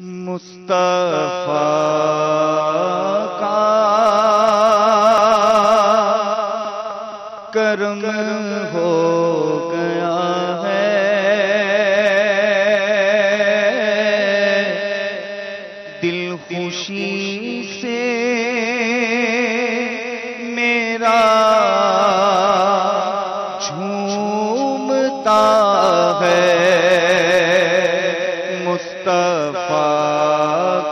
مصطفیٰ کا کرم ہو گیا ہے، دل خوشی سے میرا جھومتا ہے، مصطفیٰ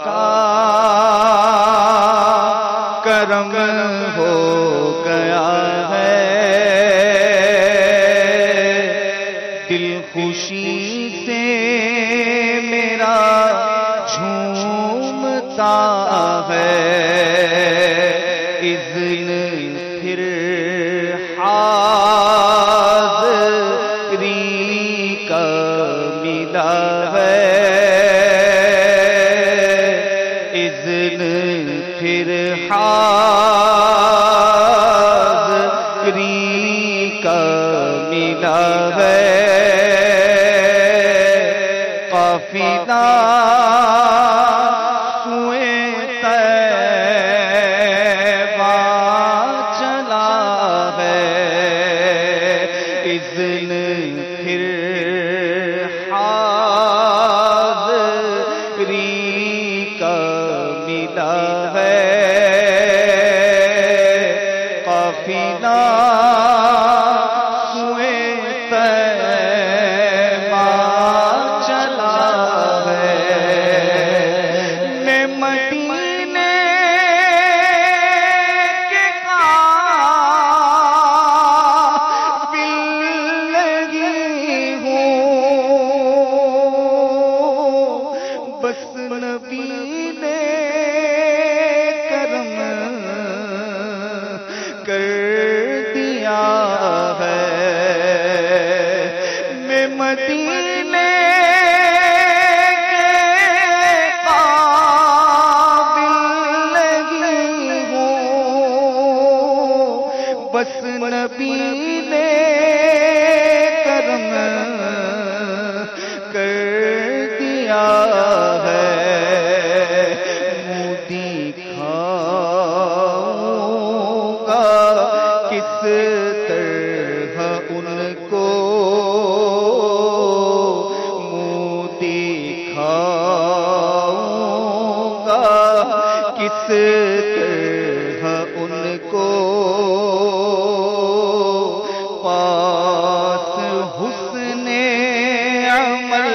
کا کرم ہو گیا ہے، دل خوشی سے میرا جھومتا ہے، اذن پھر حاضری کا ملا ہے، اذن پھر حاضری کا ملا ہے، قافلہ سوئے طیبہ چلا ہے، اذن پھر حاضری کا ملا ہے، قافلہ سوئے طیبہ چلا ہے، میں مدینے کے قابل لگی ہوں، بس نبی نے کرم کر دیا ہے، میں مدینے کے قابل لگی ہوں، بس نبی نے کرم کر دیا ہے، منہ دکھاؤں گا کس طرح ان کو، منہ دکھاؤں گا کس طرح ان کو، پاس حسن عمل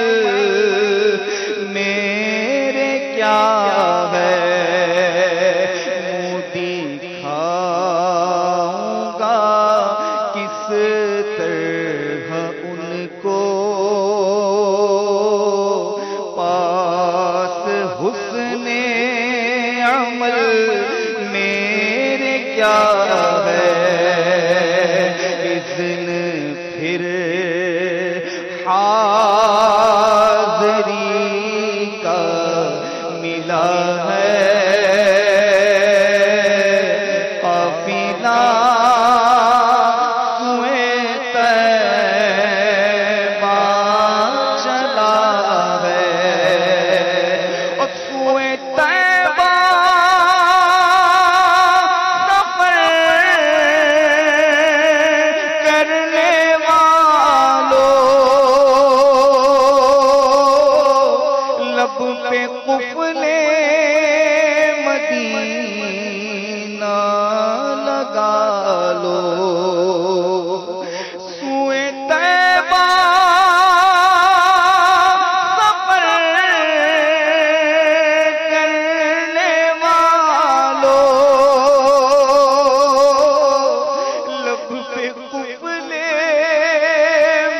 میرے کیا ہے، منہ دکھاؤں گا کس طرح ان کو، پاس حسن عمل میرے کیا ہے، اذن پھر حاضری کا ملا ہے، قافلہ سوئے طیبہ چلا ہے، اور سوئے طیبہ سفر کرنے لب پہ قفل مدینہ لگا لو، سوئے طیبہ سفر کرنے والوں، لب پہ قفل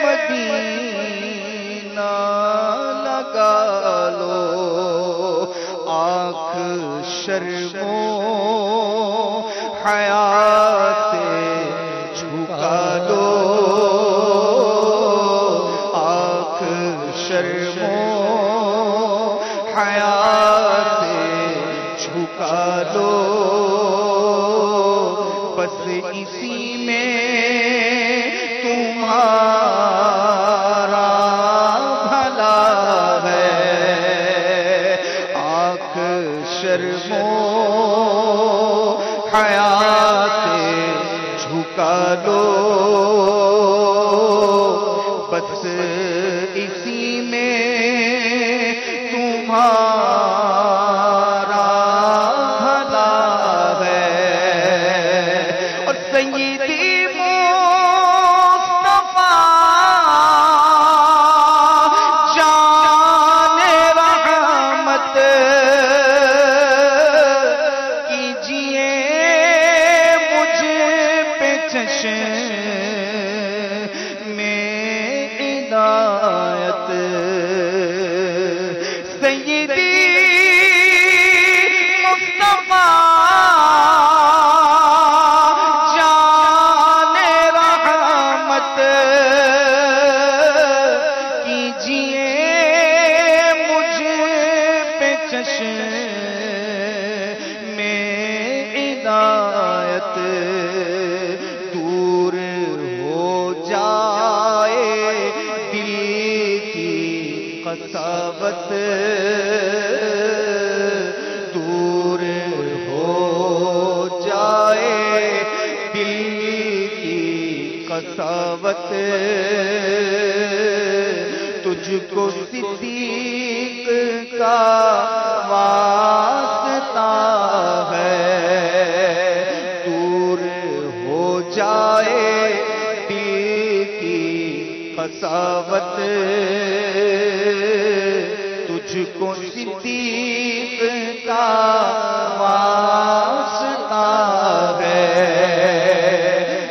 مدینہ لگا لو، آنکھ شرم و حیا سے جھکا دو، آنکھ شرم و حیا سے جھکا دو، بس اسی میں تمہارا بھلا ہے، شرم و حیا سے جھکا لو، بس اسی میں تمہارا بھلا ہے۔ اور سیدی مصطفیٰ جان رحمت کیجئے مجھ پہ چشم ہدایت۔ سیدی مصطفیٰ جان رحمت کیجئے مجھ پہ چشم ہدایت۔ دور ہو جائے دل کی قساوت، دور ہو جائے دل کی قساوت۔ تجھ کو صدیق کا واسطہ ہے، دور ہو جائے دل کی قساوت۔ تجھ کو صدیق کا واسطہ ہے،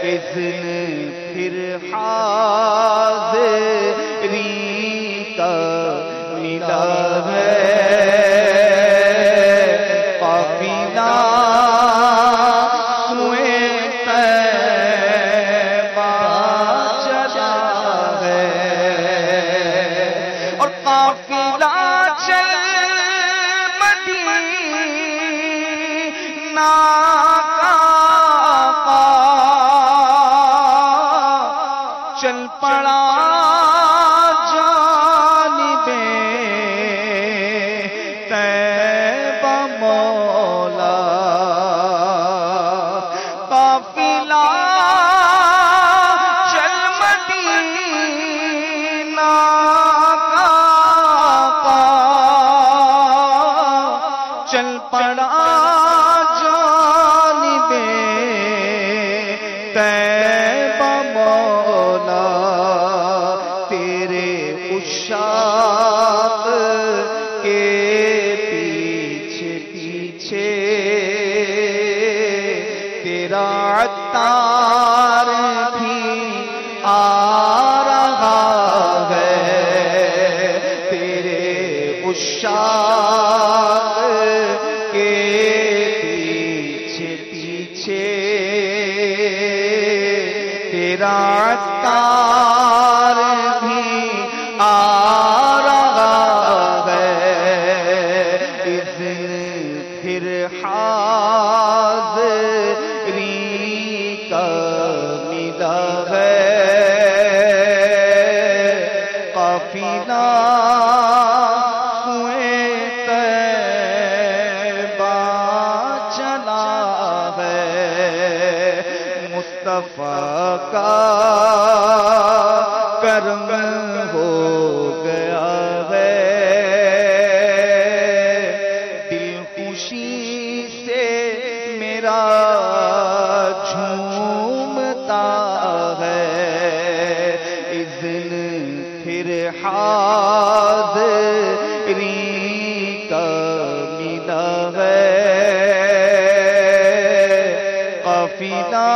اذن پھر حاضری کا ملا ہے، قافلہ سوئے طیبہ چلا ہے۔ اور قافلہ چل مدینہ کا چل پڑا جانب طیبہ مولا۔ قافلہ چل مدینہ کا چل پڑا جانب طیبہ مولا۔ تیرے عشاق کے پیچھے پیچھے تیرا عطار بھی آ رہا ہے، تیرے عشاق کے پیچھے پیچھے تیرا عطار بھی آ رہا ہے، اذن پھر حاضری کا ملا ہے، قافلہ سوئے طیبہ چلا ہے۔ مصطفیٰ کا کرم ہو گیا ہے، دل خوشی سے میرا جھومتا ہے، اذن پھر حاضری کا ملا ہے، قافلہ